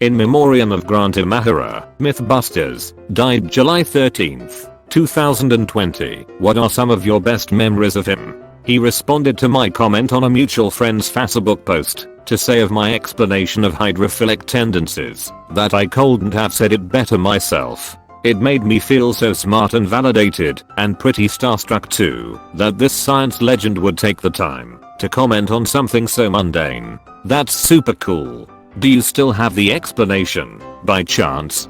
In memoriam of Grant Imahara, MythBusters, died July 13th, 2020. What are some of your best memories of him? He responded to my comment on a mutual friend's Facebook post to say of my explanation of hydrophilic tendencies that I couldn't have said it better myself. It made me feel so smart and validated, and pretty starstruck too, that this science legend would take the time to comment on something so mundane. That's super cool. Do you still have the explanation, by chance?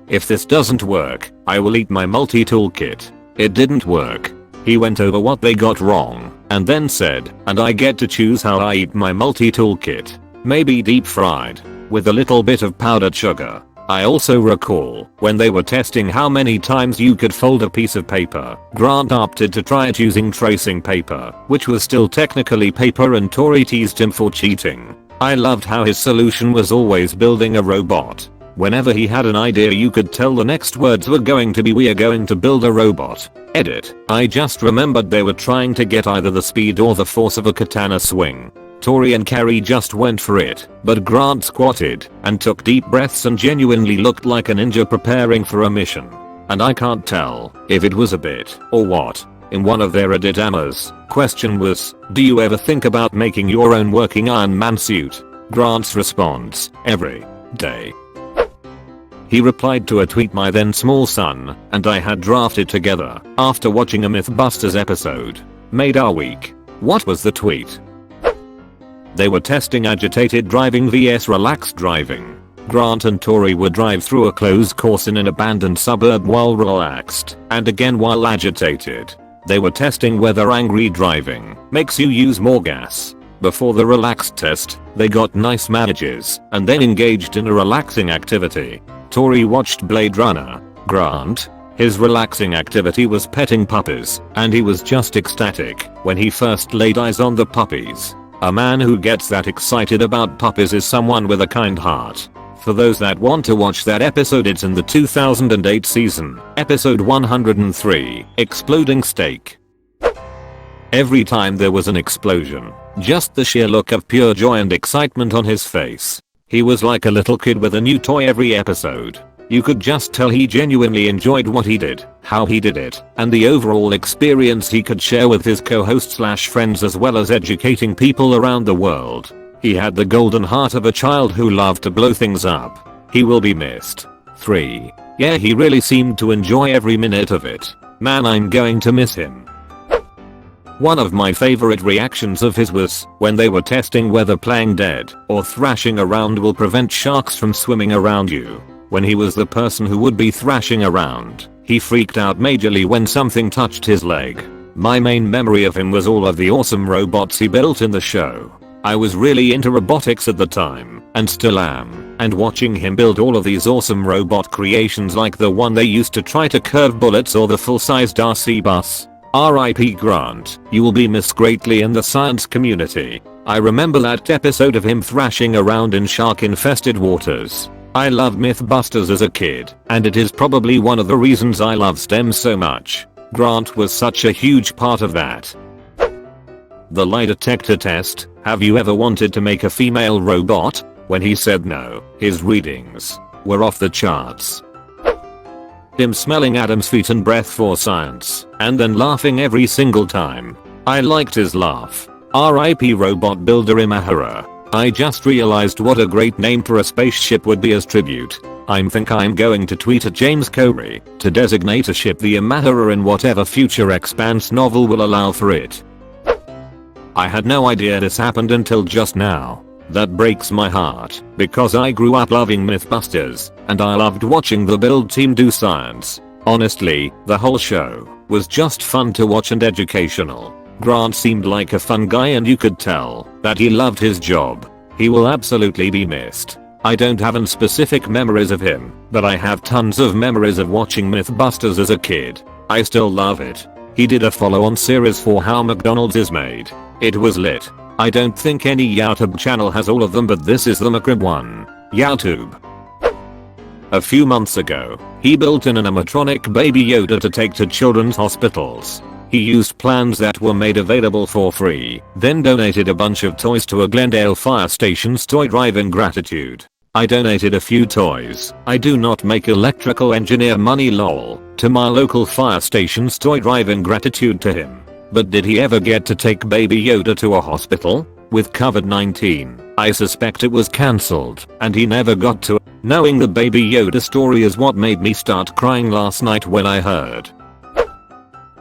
If this doesn't work, I will eat my multi-tool kit. It didn't work. He went over what they got wrong, and then said, and I get to choose how I eat my multi-tool kit. Maybe deep fried, with a little bit of powdered sugar. I also recall, when they were testing how many times you could fold a piece of paper, Grant opted to try it using tracing paper, which was still technically paper, and Tori teased him for cheating. I loved how his solution was always building a robot. Whenever he had an idea you could tell the next words were going to be "we are going to build a robot." Edit. I just remembered they were trying to get either the speed or the force of a katana swing. Tori and Carrie just went for it, but Grant squatted and took deep breaths and genuinely looked like a ninja preparing for a mission. And I can't tell if it was a bit or what. In one of their Reddit ammers, question was, do you ever think about making your own working Iron Man suit? Grant's response, every day. He replied to a tweet my then small son and I had drafted together after watching a MythBusters episode. Made our week. What was the tweet? They were testing agitated driving vs relaxed driving. Grant and Tori would drive through a closed course in an abandoned suburb while relaxed, and again while agitated. They were testing whether angry driving makes you use more gas. Before the relaxed test, they got nice marriages and then engaged in a relaxing activity. Tori watched Blade Runner. Grant, his relaxing activity was petting puppies, and he was just ecstatic when he first laid eyes on the puppies. A man who gets that excited about puppies is someone with a kind heart. For those that want to watch that episode, it's in the 2008 season, episode 103, Exploding Steak. Every time there was an explosion, just the sheer look of pure joy and excitement on his face. He was like a little kid with a new toy every episode. You could just tell he genuinely enjoyed what he did, how he did it, and the overall experience he could share with his co-host/friends, as well as educating people around the world. He had the golden heart of a child who loved to blow things up. He will be missed. 3. Yeah, he really seemed to enjoy every minute of it. Man, I'm going to miss him. One of my favorite reactions of his was when they were testing whether playing dead or thrashing around will prevent sharks from swimming around you. When he was the person who would be thrashing around, he freaked out majorly when something touched his leg. My main memory of him was all of the awesome robots he built in the show. I was really into robotics at the time, and still am, and watching him build all of these awesome robot creations like the one they used to try to curve bullets or the full-sized RC bus. R.I.P. Grant, you will be missed greatly in the science community. I remember that episode of him thrashing around in shark-infested waters. I loved MythBusters as a kid, and it is probably one of the reasons I love STEM so much. Grant was such a huge part of that. The lie detector test. Have you ever wanted to make a female robot? When he said no, his readings were off the charts. Him smelling Adam's feet and breath for science, and then laughing every single time. I liked his laugh. R.I.P. robot builder Imahara. I just realized what a great name for a spaceship would be as tribute. I think I'm going to tweet at James Corey to designate a ship the Imahara in whatever future Expanse novel will allow for it. I had no idea this happened until just now. That breaks my heart, because I grew up loving MythBusters, and I loved watching the build team do science. Honestly, the whole show was just fun to watch and educational. Grant seemed like a fun guy, and you could tell that he loved his job. He will absolutely be missed. I don't have any specific memories of him, but I have tons of memories of watching MythBusters as a kid. I still love it. He did a follow-on series for How McDonald's is Made. It was lit. I don't think any YouTube channel has all of them, but this is the McRib one. YouTube. A few months ago, he built an animatronic Baby Yoda to take to children's hospitals. He used plans that were made available for free, then donated a bunch of toys to a Glendale fire station's toy drive in gratitude. I donated a few toys. I do not make electrical engineer money lol to my local fire station's toy drive in gratitude to him. But did he ever get to take baby Yoda to a hospital? With COVID-19, I suspect it was cancelled and he never got to. Knowing the baby Yoda story is what made me start crying last night when I heard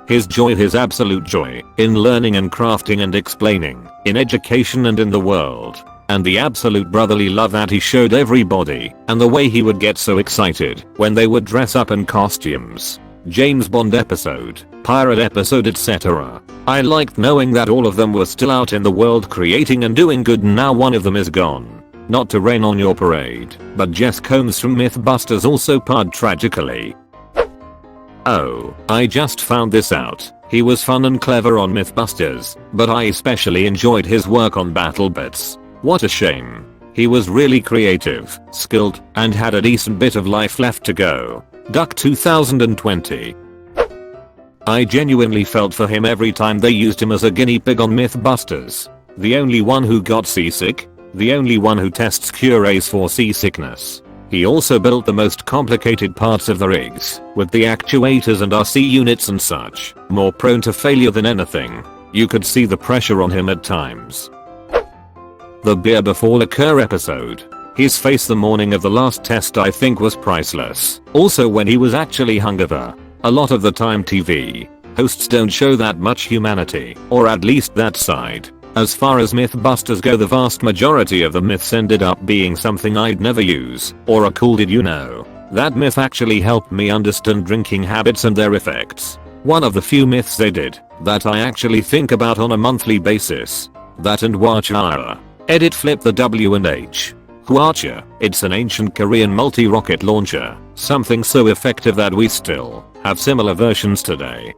his absolute joy in learning and crafting and explaining, in education and in the world. And the absolute brotherly love that he showed everybody, and the way he would get so excited when they would dress up in costumes. James Bond episode, pirate episode, etc. I liked knowing that all of them were still out in the world creating and doing good, and now one of them is gone. Not to rain on your parade, but Jess Combs from MythBusters also parted tragically. Oh, I just found this out. He was fun and clever on MythBusters, but I especially enjoyed his work on BattleBits. What a shame. He was really creative, skilled, and had a decent bit of life left to go. Duck 2020. I genuinely felt for him every time they used him as a guinea pig on MythBusters. The only one who got seasick. The only one who tests cures for seasickness. He also built the most complicated parts of the rigs, with the actuators and RC units and such, more prone to failure than anything. You could see the pressure on him at times. The beer before liquor episode. His face the morning of the last test I think was priceless. Also when he was actually hungover. A lot of the time TV hosts don't show that much humanity, or at least that side. As far as MythBusters go, the vast majority of the myths ended up being something I'd never use, or a cool did you know. That myth actually helped me understand drinking habits and their effects. One of the few myths they did that I actually think about on a monthly basis. That and Hwachara. Edit flip the W and H. Hwacha, it's an ancient Korean multi-rocket launcher, something so effective that we still have similar versions today.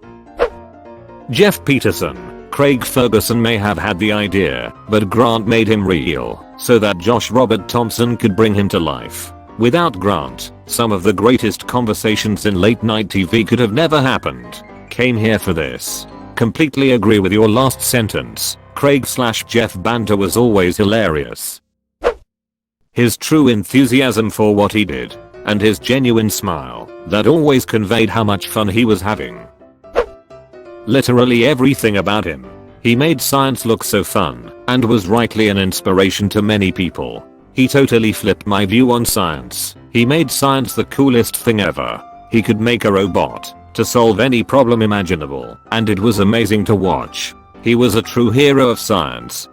Jeff Peterson. Craig Ferguson may have had the idea, but Grant made him real, so that Josh Robert Thompson could bring him to life. Without Grant, some of the greatest conversations in late night TV could have never happened. Came here for this. Completely agree with your last sentence. Craig/Jeff banter was always hilarious. His true enthusiasm for what he did, and his genuine smile, that always conveyed how much fun he was having. Literally everything about him. He made science look so fun, and was rightly an inspiration to many people. He totally flipped my view on science. He made science the coolest thing ever. He could make a robot to solve any problem imaginable, and it was amazing to watch. He was a true hero of science.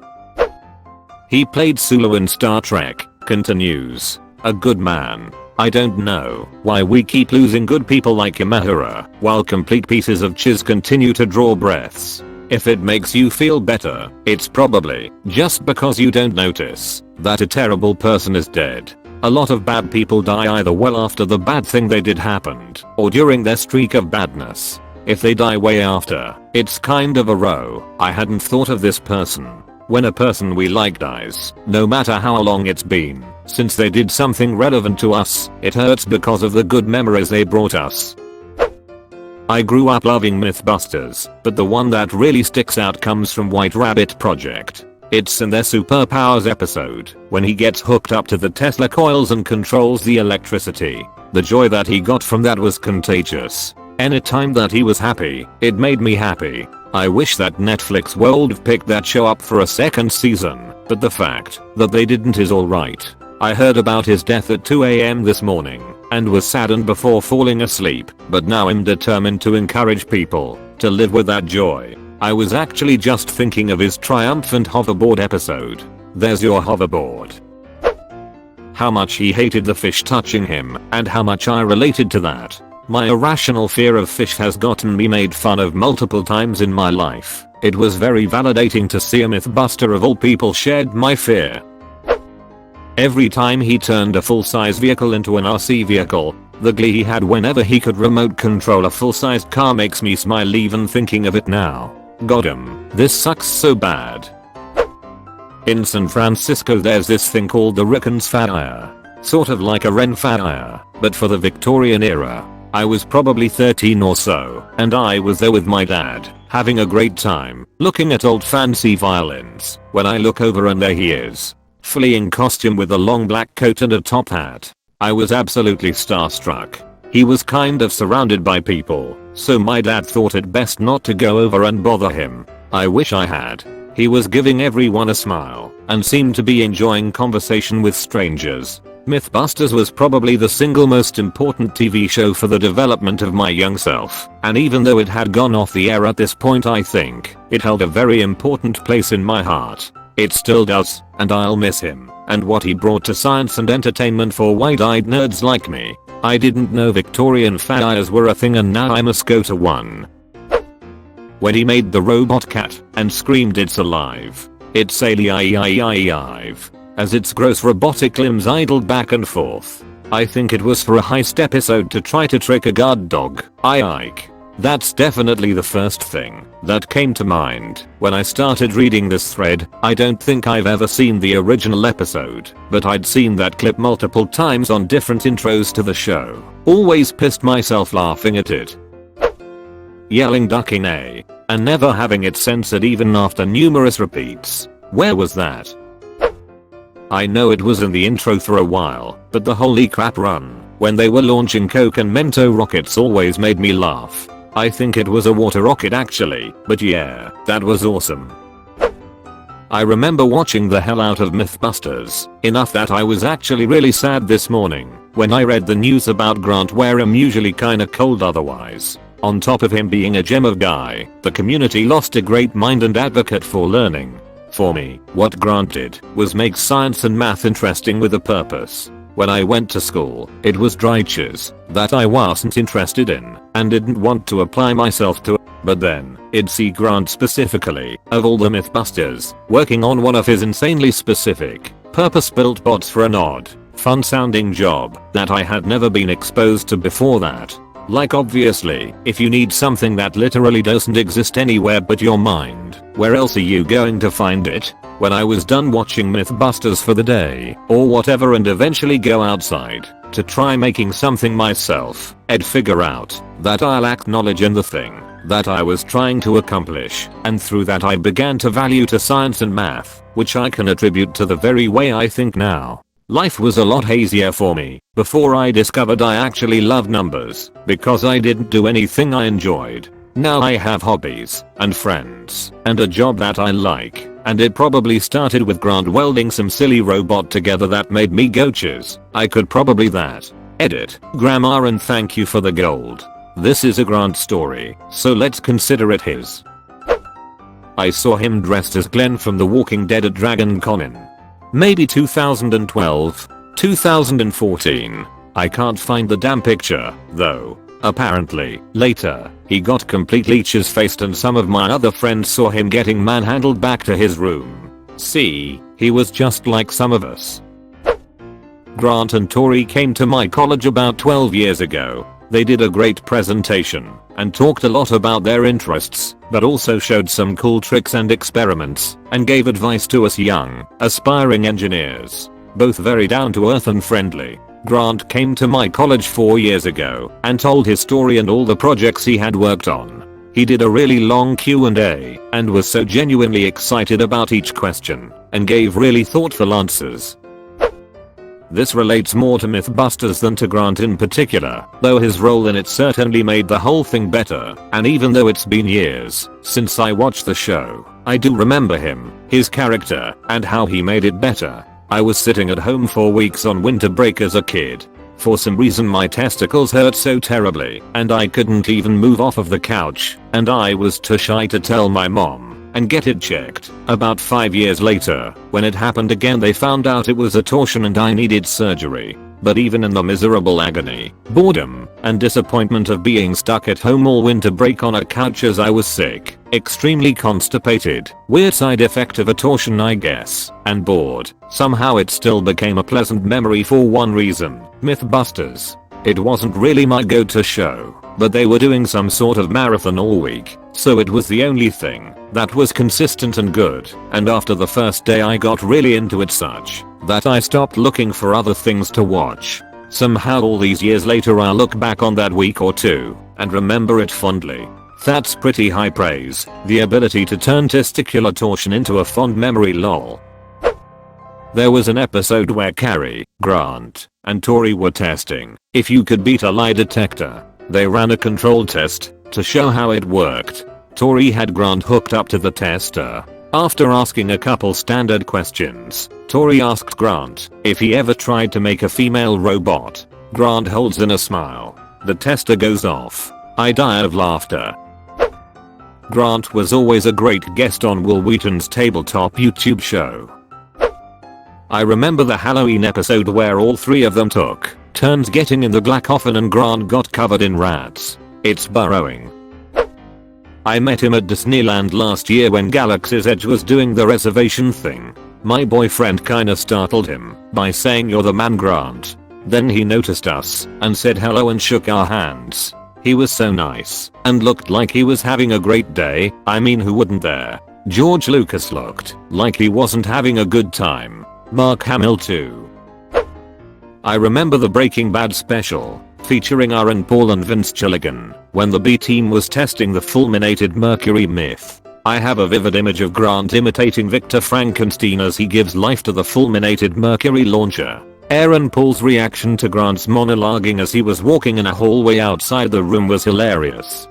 He played Sulu in Star Trek. Continues. A good man. I don't know why we keep losing good people like Imahara, while complete pieces of chiz continue to draw breaths. If it makes you feel better, it's probably just because you don't notice that a terrible person is dead. A lot of bad people die either well after the bad thing they did happened, or during their streak of badness. If they die way after, it's kind of a row. I hadn't thought of this person. When a person we like dies, no matter how long it's been since they did something relevant to us, it hurts because of the good memories they brought us. I grew up loving MythBusters, but the one that really sticks out comes from White Rabbit Project. It's in their superpowers episode, when he gets hooked up to the Tesla coils and controls the electricity. The joy that he got from that was contagious. Anytime that he was happy, it made me happy. I wish that Netflix would have picked that show up for a second season, but the fact that they didn't is alright. I heard about his death at 2 AM this morning, and was saddened before falling asleep, but now I'm determined to encourage people to live with that joy. I was actually just thinking of his triumphant hoverboard episode. There's your hoverboard. How much he hated the fish touching him, and how much I related to that. My irrational fear of fish has gotten me made fun of multiple times in my life. It was very validating to see a MythBuster of all people shared my fear. Every time he turned a full-size vehicle into an RC vehicle, the glee he had whenever he could remote control a full-sized car makes me smile even thinking of it now. Got him. This sucks so bad. In San Francisco there's this thing called the Rickens Fire. Sort of like a Ren Fire, but for the Victorian era. I was probably 13 or so, and I was there with my dad, having a great time, looking at old fancy violins, when I look over and there he is. fleeing costume with a long black coat and a top hat. I was absolutely starstruck. He was kind of surrounded by people, so my dad thought it best not to go over and bother him. I wish I had. He was giving everyone a smile and seemed to be enjoying conversation with strangers. MythBusters was probably the single most important TV show for the development of my young self, and even though it had gone off the air at this point, I think it held a very important place in my heart. It still does, and I'll miss him and what he brought to science and entertainment for wide-eyed nerds like me. I didn't know Victorian fires were a thing, and now I must go to one. When he made the robot cat and screamed it's alive, it's alive, as its gross robotic limbs idled back and forth. I think it was for a heist episode to try to trick a guard dog. Ike. That's definitely the first thing that came to mind when I started reading this thread. I don't think I've ever seen the original episode, but I'd seen that clip multiple times on different intros to the show. Always pissed myself laughing at it. Yelling ducking A, and never having it censored even after numerous repeats. Where was that? I know it was in the intro for a while, but the holy crap run when they were launching Coke and Mento rockets always made me laugh. I think it was a water rocket actually, but yeah, that was awesome. I remember watching the hell out of MythBusters, enough that I was actually really sad this morning when I read the news about Grant, where I'm usually kinda cold otherwise. On top of him being a gem of guy, the community lost a great mind and advocate for learning. For me, what Grant did was make science and math interesting with a purpose. When I went to school, it was dryches that I wasn't interested in and didn't want to apply myself to, but then I'd see Grant specifically, of all the MythBusters, working on one of his insanely specific, purpose-built bots for an odd, fun-sounding job that I had never been exposed to before that. Like obviously, if you need something that literally doesn't exist anywhere but your mind, where else are you going to find it? When I was done watching MythBusters for the day, or whatever, and eventually go outside to try making something myself, I'd figure out that I lacked knowledge in the thing that I was trying to accomplish, and through that I began to value to science and math, which I can attribute to the very way I think now. Life was a lot hazier for me before I discovered I actually loved numbers, because I didn't do anything I enjoyed. Now I have hobbies and friends and a job that I like, and it probably started with Grant welding some silly robot together that made me go cheers. I could probably that. Edit, grammar, and thank you for the gold. This is a Grant story, so let's consider it his. I saw him dressed as Glenn from The Walking Dead at Dragon Con in maybe 2012, 2014. I can't find the damn picture, though. Apparently, later, he got completely cheese-faced and some of my other friends saw him getting manhandled back to his room. See, he was just like some of us. Grant and Tori came to my college about 12 years ago. They did a great presentation and talked a lot about their interests, but also showed some cool tricks and experiments and gave advice to us young, aspiring engineers. Both very down to earth and friendly. Grant came to my college 4 years ago and told his story and all the projects he had worked on. He did a really long Q&A and was so genuinely excited about each question and gave really thoughtful answers. This relates more to MythBusters than to Grant in particular, though his role in it certainly made the whole thing better, and even though it's been years since I watched the show, I do remember him, his character, and how he made it better. I was sitting at home for weeks on winter break as a kid. For some reason my testicles hurt so terribly, and I couldn't even move off of the couch, and I was too shy to tell my mom and get it checked. About 5 years later, when it happened again, they found out it was a torsion and I needed surgery. But even in the miserable agony, boredom, and disappointment of being stuck at home all winter break on a couch as I was sick, extremely constipated, weird side effect of a torsion I guess, and bored, somehow it still became a pleasant memory for one reason: MythBusters. It wasn't really my go-to show, but they were doing some sort of marathon all week, so it was the only thing that was consistent and good, and after the first day I got really into it such that I stopped looking for other things to watch. Somehow all these years later I look back on that week or two and remember it fondly. That's pretty high praise, the ability to turn testicular torsion into a fond memory, lol. There was an episode where Carrie, Grant, and Tori were testing if you could beat a lie detector. They ran a control test to show how it worked. Tori had Grant hooked up to the tester. After asking a couple standard questions, Tori asked Grant if he ever tried to make a female robot. Grant holds in a smile. The tester goes off. I die of laughter. Grant was always a great guest on Will Wheaton's tabletop YouTube show. I remember the Halloween episode where all three of them took turns getting in the glass coffin and Grant got covered in rats. It's burrowing. I met him at Disneyland last year when Galaxy's Edge was doing the reservation thing. My boyfriend kinda startled him by saying, "You're the man, Grant." Then he noticed us and said hello and shook our hands. He was so nice and looked like he was having a great day. I mean, who wouldn't there? George Lucas looked like he wasn't having a good time. Mark Hamill too. I remember the Breaking Bad special featuring Aaron Paul and Vince Gilligan when the B team was testing the fulminated mercury myth. I have a vivid image of Grant imitating Victor Frankenstein as he gives life to the fulminated mercury launcher. Aaron Paul's reaction to Grant's monologuing as he was walking in a hallway outside the room was hilarious.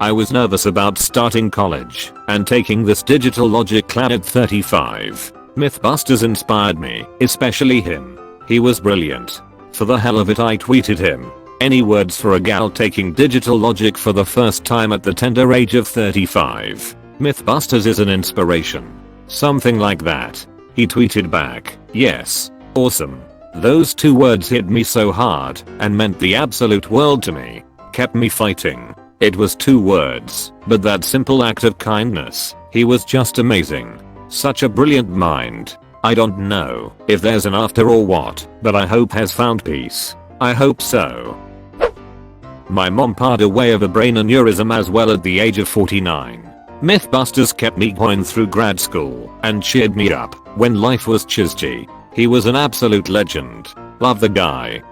I was nervous about starting college and taking this digital logic class at 35. MythBusters inspired me, especially him. He was brilliant. For the hell of it, I tweeted him, "Any words for a gal taking digital logic for the first time at the tender age of 35? MythBusters is an inspiration." Something like that. He tweeted back, "Yes. Awesome." Those 2 words hit me so hard and meant the absolute world to me. Kept me fighting. It was 2 words, but that simple act of kindness, he was just amazing. Such a brilliant mind. I don't know if there's an after or what, but I hope has found peace. I hope so. My mom passed away of a brain aneurysm as well at the age of 49. MythBusters kept me going through grad school and cheered me up when life was cheesy. He was an absolute legend. Love the guy.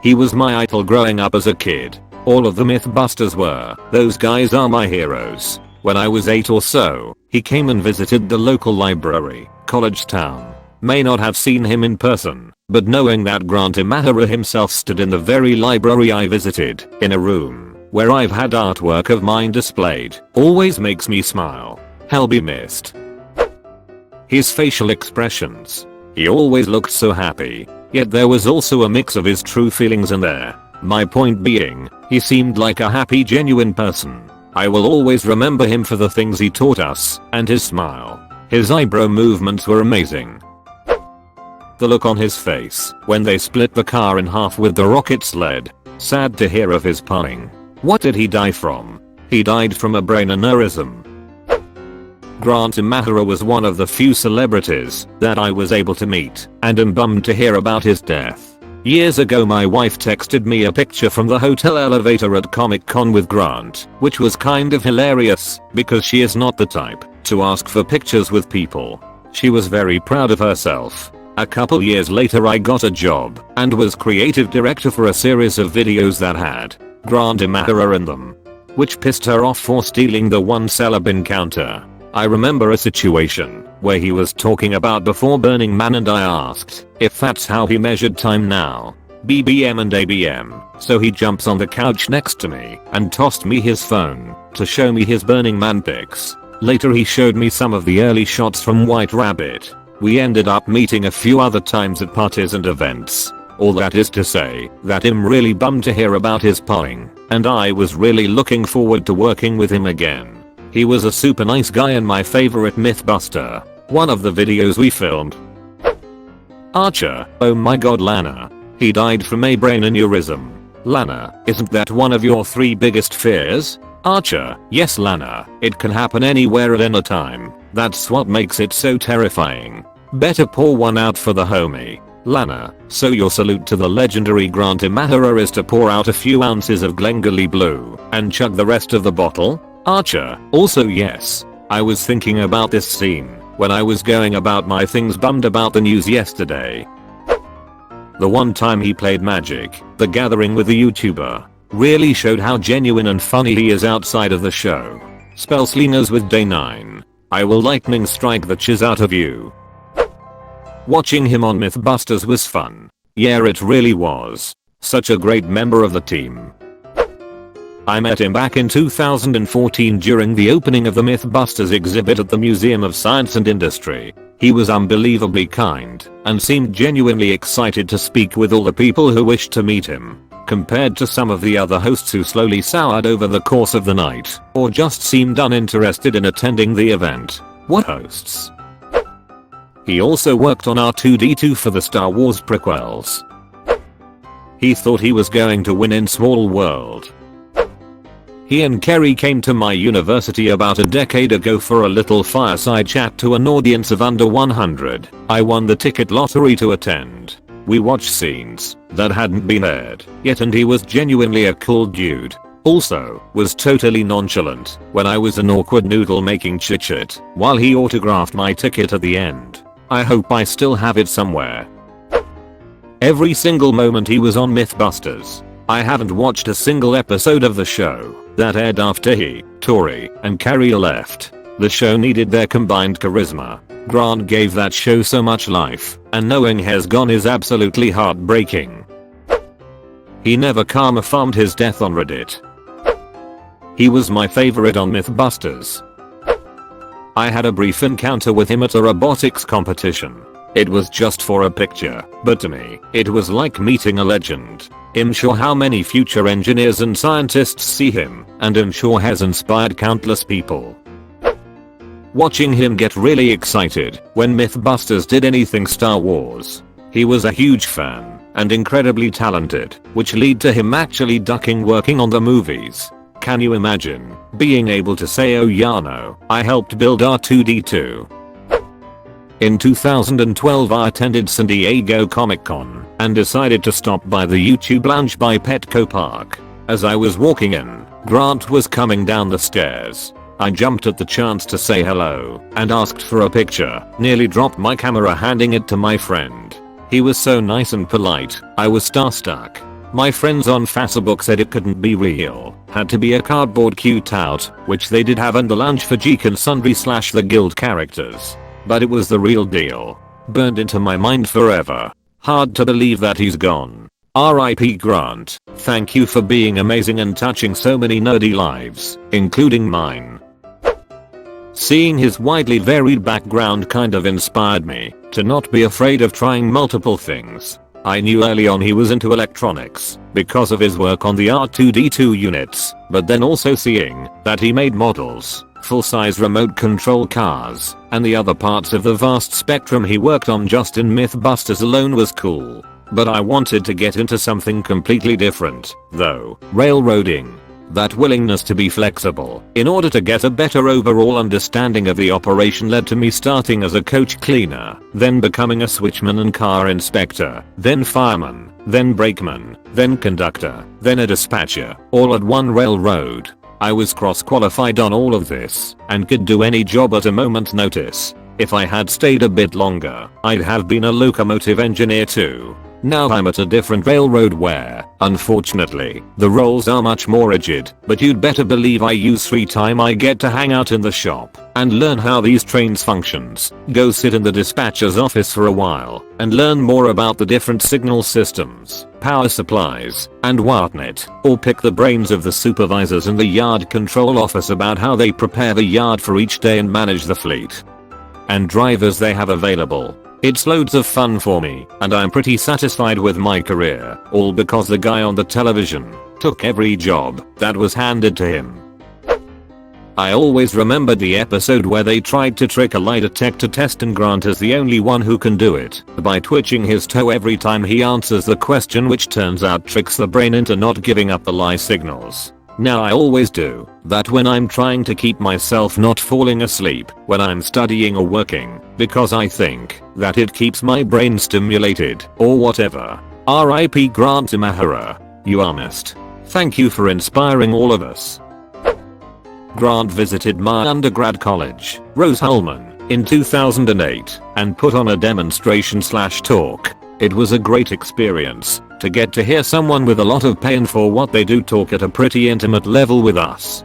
He was my idol growing up as a kid. All of the MythBusters were. Those guys are my heroes. When I was 8 or so, he came and visited the local library, College Town. May not have seen him in person, but knowing that Grant Imahara himself stood in the very library I visited, in a room where I've had artwork of mine displayed, always makes me smile. He'll be missed. His facial expressions. He always looked so happy, yet there was also a mix of his true feelings in there. My point being, he seemed like a happy, genuine person. I will always remember him for the things he taught us and his smile. His eyebrow movements were amazing. The look on his face when they split the car in half with the rocket sled. Sad to hear of his passing. What did he die from? He died from a brain aneurysm. Grant Imahara was one of the few celebrities that I was able to meet, and am bummed to hear about his death. Years ago my wife texted me a picture from the hotel elevator at Comic-Con with Grant, which was kind of hilarious because she is not the type to ask for pictures with people. She was very proud of herself. A couple years later I got a job and was creative director for a series of videos that had Grant Imahara in them, which pissed her off for stealing the one celeb encounter. I remember a situation where he was talking about before Burning Man and I asked if that's how he measured time now. BBM and ABM. So he jumps on the couch next to me and tossed me his phone to show me his Burning Man pics. Later he showed me some of the early shots from White Rabbit. We ended up meeting a few other times at parties and events. All that is to say that I'm really bummed to hear about his passing, and I was really looking forward to working with him again. He was a super nice guy and my favorite Mythbuster. One of the videos we filmed. Archer, oh my god, Lana. He died from a brain aneurysm. Lana, isn't that one of your 3 biggest fears? Archer, yes Lana, it can happen anywhere at any time. That's what makes it so terrifying. Better pour one out for the homie. Lana, so your salute to the legendary Grant Imahara is to pour out a few ounces of Glengarry Blue and chug the rest of the bottle? Archer, also yes. I was thinking about this scene when I was going about my things bummed about the news yesterday. The one time he played Magic, the Gathering with the YouTuber, really showed how genuine and funny he is outside of the show. Spellslingers with Day 9. I will lightning strike the chiz out of you. Watching him on MythBusters was fun. Yeah, it really was. Such a great member of the team. I met him back in 2014 during the opening of the MythBusters exhibit at the Museum of Science and Industry. He was unbelievably kind and seemed genuinely excited to speak with all the people who wished to meet him, compared to some of the other hosts who slowly soured over the course of the night or just seemed uninterested in attending the event. What hosts? He also worked on R2-D2 for the Star Wars prequels. He thought he was going to win in Small World. He and Kerry came to my university about a decade ago for a little fireside chat to an audience of under 100. I won the ticket lottery to attend. We watched scenes that hadn't been aired yet and he was genuinely a cool dude. Also, was totally nonchalant when I was an awkward noodle making chit-chat while he autographed my ticket at the end. I hope I still have it somewhere. Every single moment he was on MythBusters. I haven't watched a single episode of the show that aired after he, Tori, and Carrie left. The show needed their combined charisma. Grant gave that show so much life, and knowing he's gone is absolutely heartbreaking. He never karma farmed his death on Reddit. He was my favorite on MythBusters. I had a brief encounter with him at a robotics competition. It was just for a picture, but to me, it was like meeting a legend. I'm sure how many future engineers and scientists see him, and I'm sure has inspired countless people. Watching him get really excited when MythBusters did anything Star Wars. He was a huge fan and incredibly talented, which led to him actually ducking working on the movies. Can you imagine being able to say, oh yeah no, I helped build R2-D2. In 2012 I attended San Diego Comic-Con and decided to stop by the YouTube lounge by Petco Park. As I was walking in, Grant was coming down the stairs. I jumped at the chance to say hello and asked for a picture, nearly dropped my camera handing it to my friend. He was so nice and polite, I was starstruck. My friends on Facebook said it couldn't be real, had to be a cardboard cutout, which they did have in the lounge for Geek and Sundry / the Guild characters. But it was the real deal. Burned into my mind forever. Hard to believe that he's gone. R.I.P. Grant, thank you for being amazing and touching so many nerdy lives, including mine. Seeing his widely varied background kind of inspired me to not be afraid of trying multiple things. I knew early on he was into electronics because of his work on the R2-D2 units, but then also seeing that he made models, full-size remote control cars, and the other parts of the vast spectrum he worked on just in MythBusters alone was cool. But I wanted to get into something completely different, though, railroading. That willingness to be flexible in order to get a better overall understanding of the operation led to me starting as a coach cleaner, then becoming a switchman and car inspector, then fireman, then brakeman, then conductor, then a dispatcher, all at one railroad. I was cross-qualified on all of this and could do any job at a moment's notice. If I had stayed a bit longer, I'd have been a locomotive engineer too. Now I'm at a different railroad where, unfortunately, the roles are much more rigid, but you'd better believe I use free time I get to hang out in the shop and learn how these trains functions, go sit in the dispatcher's office for a while and learn more about the different signal systems, power supplies, and whatnot, or pick the brains of the supervisors in the yard control office about how they prepare the yard for each day and manage the fleet and drivers they have available. It's loads of fun for me, and I'm pretty satisfied with my career, all because the guy on the television took every job that was handed to him. I always remembered the episode where they tried to trick a lie detector test and Grant is the only one who can do it by twitching his toe every time he answers the question, which turns out tricks the brain into not giving up the lie signals. Now I always do that when I'm trying to keep myself not falling asleep when I'm studying or working, because I think that it keeps my brain stimulated or whatever. R.I.P. Grant Imahara. You are missed. Thank you for inspiring all of us. Grant visited my undergrad college, Rose-Hulman, in 2008 and put on a demonstration/talk. It was a great experience to get to hear someone with a lot of pain for what they do talk at a pretty intimate level with us.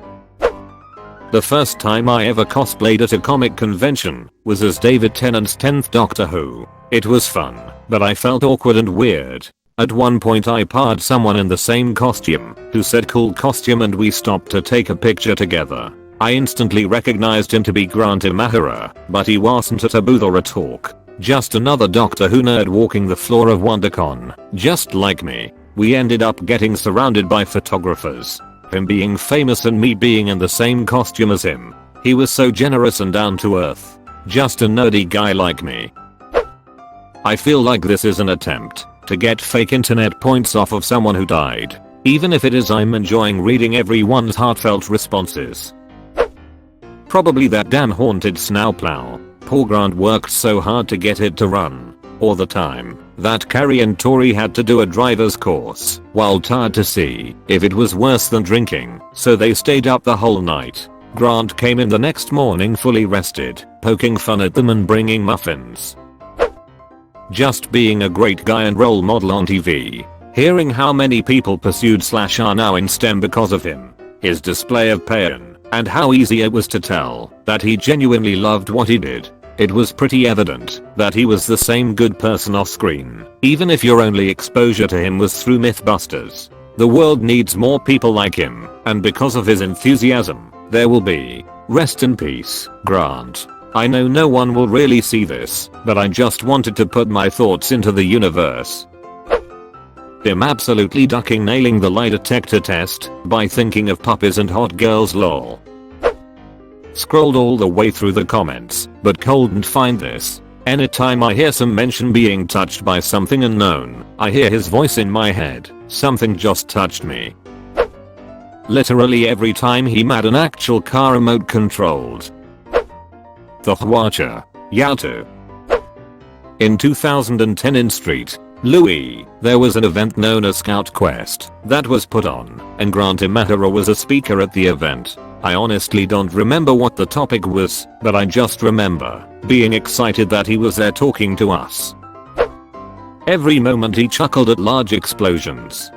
The first time I ever cosplayed at a comic convention was as David Tennant's 10th Doctor Who. It was fun, but I felt awkward and weird. At one point I parred someone in the same costume who said cool costume and we stopped to take a picture together. I instantly recognized him to be Grant Imahara, but he wasn't at a booth or a talk. Just another Doctor Who nerd walking the floor of WonderCon, just like me. We ended up getting surrounded by photographers. Him being famous and me being in the same costume as him. He was so generous and down to earth. Just a nerdy guy like me. I feel like this is an attempt to get fake internet points off of someone who died. Even if it is, I'm enjoying reading everyone's heartfelt responses. Probably that damn haunted snowplow. Poor Grant worked so hard to get it to run. Or the time that Carrie and Tori had to do a driver's course while tired to see if it was worse than drinking, so they stayed up the whole night. Grant came in the next morning fully rested, poking fun at them and bringing muffins. Just being a great guy and role model on TV. Hearing how many people pursued / are now in STEM because of him. His display of pain, and how easy it was to tell that he genuinely loved what he did. It was pretty evident that he was the same good person off screen, even if your only exposure to him was through MythBusters. The world needs more people like him, and because of his enthusiasm, there will be. Rest in peace, Grant. I know no one will really see this, but I just wanted to put my thoughts into the universe. Him absolutely ducking nailing the lie detector test by thinking of puppies and hot girls lol. Scrolled all the way through the comments, but couldn't find this. Anytime I hear some mention being touched by something unknown, I hear his voice in my head. Something just touched me. Literally every time he had an actual car remote controlled. The Watcher. Yautu. In 2010 in Street, Louis, there was an event known as Scout Quest that was put on, and Grant Imahara was a speaker at the event. I honestly don't remember what the topic was, but I just remember being excited that he was there talking to us. Every moment he chuckled at large explosions.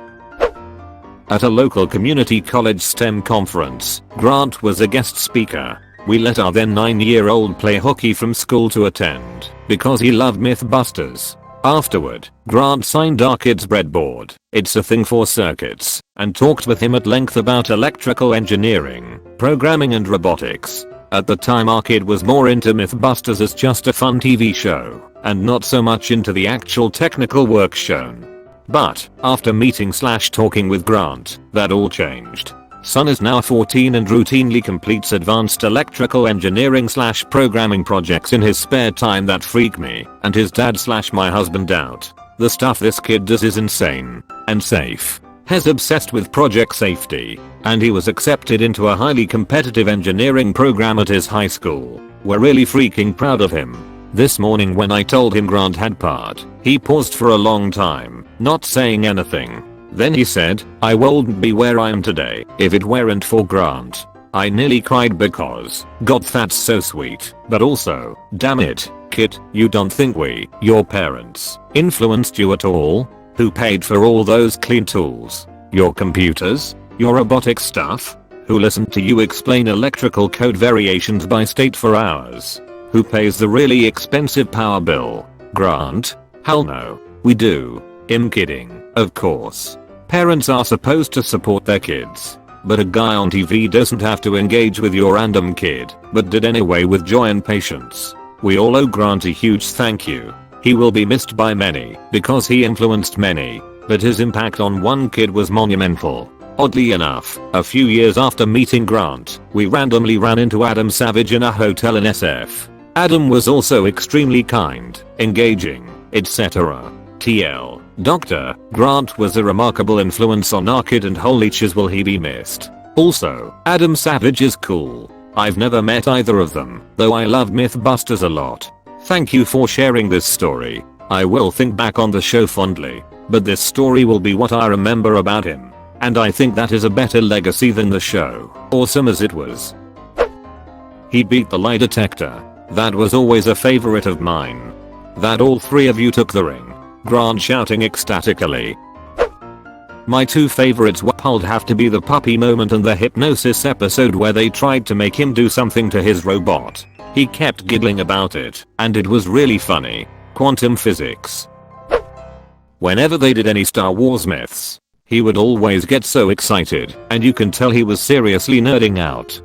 At a local community college STEM conference, Grant was a guest speaker. We let our then 9-year-old play hooky from school to attend because he loved MythBusters. Afterward, Grant signed our kid's breadboard, it's a thing for circuits, and talked with him at length about electrical engineering, programming and robotics. At the time our kid was more into MythBusters as just a fun TV show, and not so much into the actual technical work shown. But, after meeting / talking with Grant, that all changed. Son is now 14 and routinely completes advanced electrical engineering / programming projects in his spare time that freak me and his dad / my husband out. The stuff this kid does is insane and safe. He's obsessed with project safety, and he was accepted into a highly competitive engineering program at his high school. We're really freaking proud of him. This morning when I told him Grant had part, he paused for a long time, not saying anything. Then he said, I wouldn't be where I am today if it weren't for Grant. I nearly cried because, God, that's so sweet, but also, damn it, kid, you don't think your parents, influenced you at all? Who paid for all those clean tools? Your computers? Your robotic stuff? Who listened to you explain electrical code variations by state for hours? Who pays the really expensive power bill? Grant? Hell no. We do. I'm kidding, of course. Parents are supposed to support their kids. But a guy on TV doesn't have to engage with your random kid, but did anyway with joy and patience. We all owe Grant a huge thank you. He will be missed by many because he influenced many, but his impact on one kid was monumental. Oddly enough, a few years after meeting Grant, we randomly ran into Adam Savage in a hotel in SF. Adam was also extremely kind, engaging, etc. TL. Dr. Grant was a remarkable influence on our kid and holy chiz will he be missed. Also, Adam Savage is cool. I've never met either of them, though I love MythBusters a lot. Thank you for sharing this story. I will think back on the show fondly, but this story will be what I remember about him. And I think that is a better legacy than the show, awesome as it was. He beat the lie detector. That was always a favorite of mine. That all three of you took the ring. Grant shouting ecstatically. My two favorites would have to be the puppy moment and the hypnosis episode where they tried to make him do something to his robot. He kept giggling about it, and it was really funny. Quantum physics. Whenever they did any Star Wars myths, he would always get so excited, and you can tell he was seriously nerding out.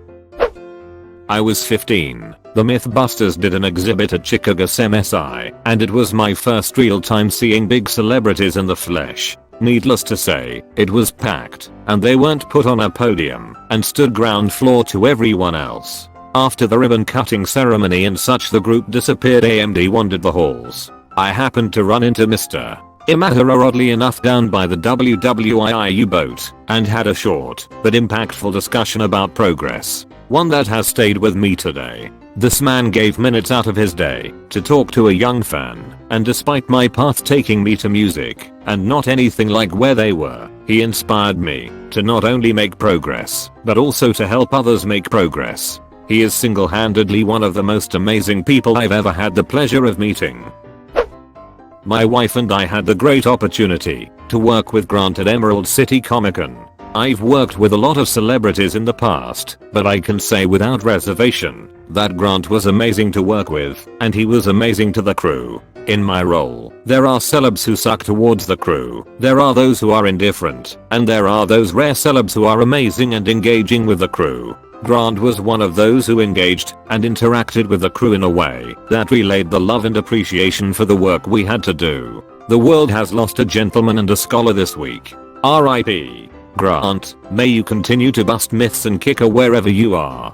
I was 15. The MythBusters did an exhibit at Chicago's MSI, and it was my first real time seeing big celebrities in the flesh. Needless to say, it was packed, and they weren't put on a podium and stood ground floor to everyone else. After the ribbon cutting ceremony and such, the group disappeared. AMD wandered the halls. I happened to run into Mr. Imahara oddly enough down by the WWII boat and had a short but impactful discussion about progress. One that has stayed with me today. This man gave minutes out of his day to talk to a young fan, and despite my path taking me to music and not anything like where they were, he inspired me to not only make progress but also to help others make progress. He is single-handedly one of the most amazing people I've ever had the pleasure of meeting. My wife and I had the great opportunity to work with Grant at Emerald City Comic Con. I've worked with a lot of celebrities in the past, but I can say without reservation that Grant was amazing to work with, and he was amazing to the crew. In my role, there are celebs who suck towards the crew, there are those who are indifferent, and there are those rare celebs who are amazing and engaging with the crew. Grant was one of those who engaged and interacted with the crew in a way that relayed the love and appreciation for the work we had to do. The world has lost a gentleman and a scholar this week. R.I.P. Grant, may you continue to bust myths and kicker wherever you are.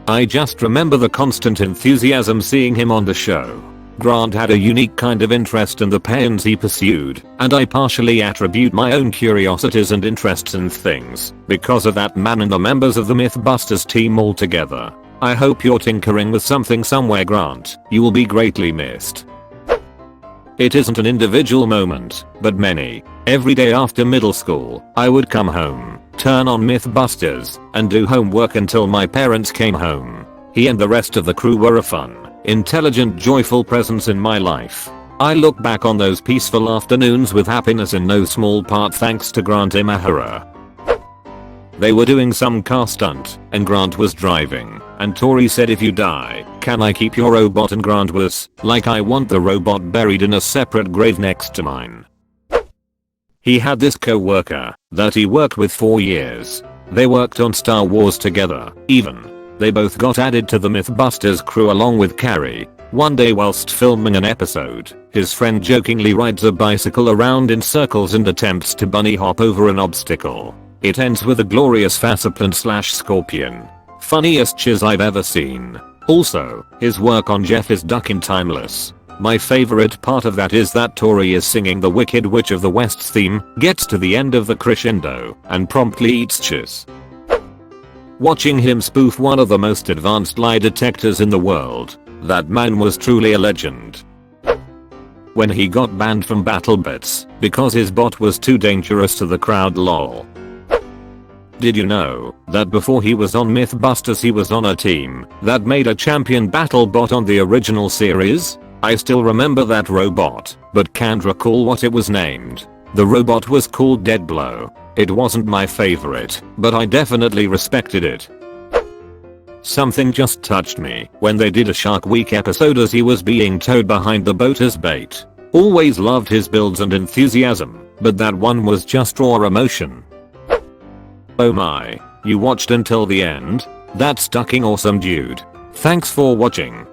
I just remember the constant enthusiasm seeing him on the show. Grant had a unique kind of interest in the paeans he pursued, and I partially attribute my own curiosities and interests in things because of that man and the members of the MythBusters team altogether. I hope you're tinkering with something somewhere, Grant. You will be greatly missed. It isn't an individual moment, but many. Every day after middle school, I would come home, turn on MythBusters, and do homework until my parents came home. He and the rest of the crew were a fun, intelligent, joyful presence in my life. I look back on those peaceful afternoons with happiness, in no small part thanks to Grant Imahara. They were doing some car stunt, and Grant was driving, and Tori said, "If you die, can I keep your robot?" And Grant was like, "I want the robot buried in a separate grave next to mine." He had this co-worker that he worked with for years. They worked on Star Wars together, even. They both got added to the MythBusters crew along with Carrie. One day whilst filming an episode, his friend jokingly rides a bicycle around in circles and attempts to bunny hop over an obstacle. It ends with a glorious faceplant/scorpion. Funniest chiz I've ever seen. Also, his work on Jeff is duckin' timeless. My favorite part of that is that Tori is singing the Wicked Witch of the West's theme, gets to the end of the crescendo, and promptly eats chiz. Watching him spoof one of the most advanced lie detectors in the world, that man was truly a legend. When he got banned from BattleBits because his bot was too dangerous to the crowd, lol. Did you know that before he was on MythBusters he was on a team that made a champion battle bot on the original series? I still remember that robot, but can't recall what it was named. The robot was called Deadblow. It wasn't my favorite, but I definitely respected it. Something just touched me when they did a Shark Week episode as he was being towed behind the boat as bait. Always loved his builds and enthusiasm, but that one was just raw emotion. Oh my, you watched until the end? That's ducking awesome, dude. Thanks for watching.